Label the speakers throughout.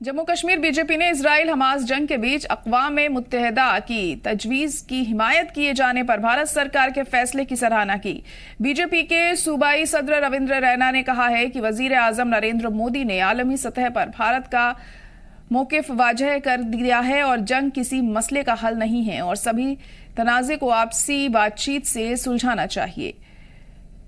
Speaker 1: Jammu Kashmir BJP ने Israel Hamas जंग के बीच अक़वाम मुत्तहिदा की तजवीज़ की हिमायत किए जाने पर भारत सरकार के फैसले की सराहना की। बीजेपी के सूबाई सदर रविंद्र रैना ने कहा है कि वजीर आजम नरेंद्र मोदी ने आलमी सतह पर भारत का मौक़िफ़ वाज़ेह कर दिया है और जंग किसी मसले का हल नहीं है और सभी तनाज़े को आपसी बातचीत से सुलझाना चाहिए।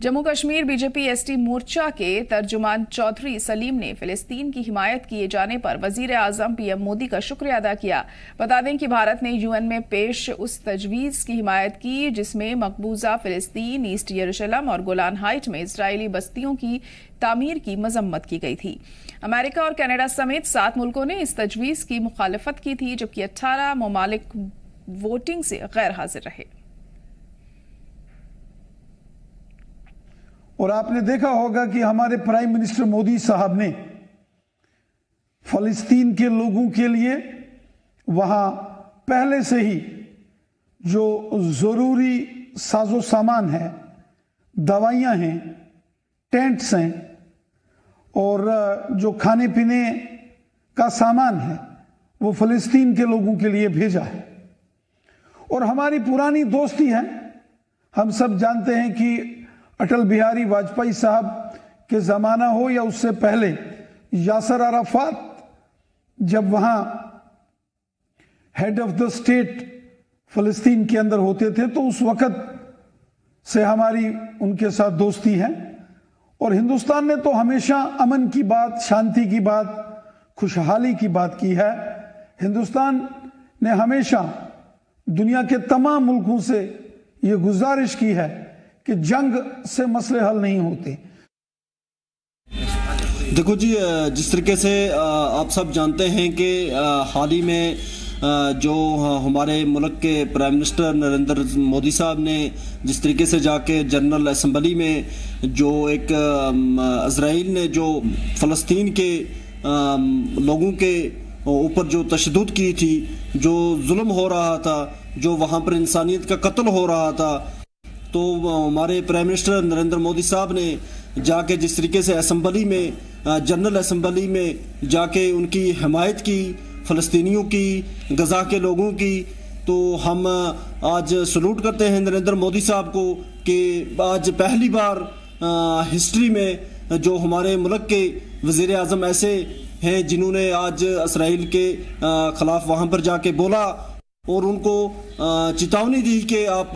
Speaker 1: जम्मू कश्मीर बीजेपी एसटी मोर्चा के तर्जुमान चौधरी सलीम ने फिलिस्तीन की हिमायत किए जाने पर वजीर आजम पीएम मोदी का शुक्रिया अदा किया। बता दें कि भारत ने यूएन में पेश उस तजवीज़ की हिमायत की जिसमें मकबूजा फिलिस्तीन, ईस्ट यरूशलेम और गोलान हाइट में इजरायली बस्तियों की तामीर की मजम्मत की गई थी। अमेरिका और कनाडा समेत 7 मुल्कों ने इस तजवीज़ की मुखालफत की थी, जबकि 18 ममालिक वोटिंग से गैर हाजिर रहे।
Speaker 2: और आपने देखा होगा कि हमारे प्राइम मिनिस्टर मोदी साहब ने फलस्तीन के लोगों के लिए वहां पहले से ही जो जरूरी साजो सामान है, दवाइयां हैं, टेंट्स हैं और जो खाने पीने का सामान है वो फलस्तीन के लोगों के लिए भेजा है। और हमारी पुरानी दोस्ती है। हम सब जानते हैं कि अटल बिहारी वाजपेयी साहब के ज़माना हो या उससे पहले यासर अराफात जब वहाँ हेड ऑफ द स्टेट फ़लस्तीन के अंदर होते थे तो उस वक़्त से हमारी उनके साथ दोस्ती है। और हिंदुस्तान ने तो हमेशा अमन की बात, शांति की बात, खुशहाली की बात की है। हिंदुस्तान ने हमेशा दुनिया के तमाम मुल्कों से ये गुजारिश की है कि जंग से मसले हल नहीं होते।
Speaker 3: देखो जी, जिस तरीके से आप सब जानते हैं कि हाल ही में जो हमारे मुल्क के प्राइम मिनिस्टर नरेंद्र मोदी साहब ने जिस तरीके से जाके जनरल असम्बली में जो एक इजराइल ने जो फ़लस्तीन के लोगों के ऊपर जो तशद्दुद की थी, जो जुल्म हो रहा था, जो वहाँ पर इंसानियत का कत्ल हो रहा था, तो हमारे प्राइम मिनिस्टर नरेंद्र मोदी साहब ने जाके जिस तरीके से असम्बली में, जनरल असम्बली में जाके उनकी हिमायत की, फ़लस्तीनियों की, गज़ा के लोगों की, तो हम आज सलूट करते हैं नरेंद्र मोदी साहब को कि आज पहली बार हिस्ट्री में जो हमारे मुल्क के वज़ीर आज़म ऐसे हैं जिन्होंने आज इसराइल के ख़िलाफ़ वहाँ पर जाके बोला और उनको चेतावनी दी कि आप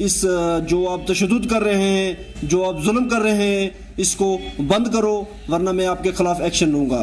Speaker 3: इस जो आप तशद्दुद कर रहे हैं, जो आप जुल्म कर रहे हैं, इसको बंद करो वरना मैं आपके खिलाफ एक्शन लूँगा।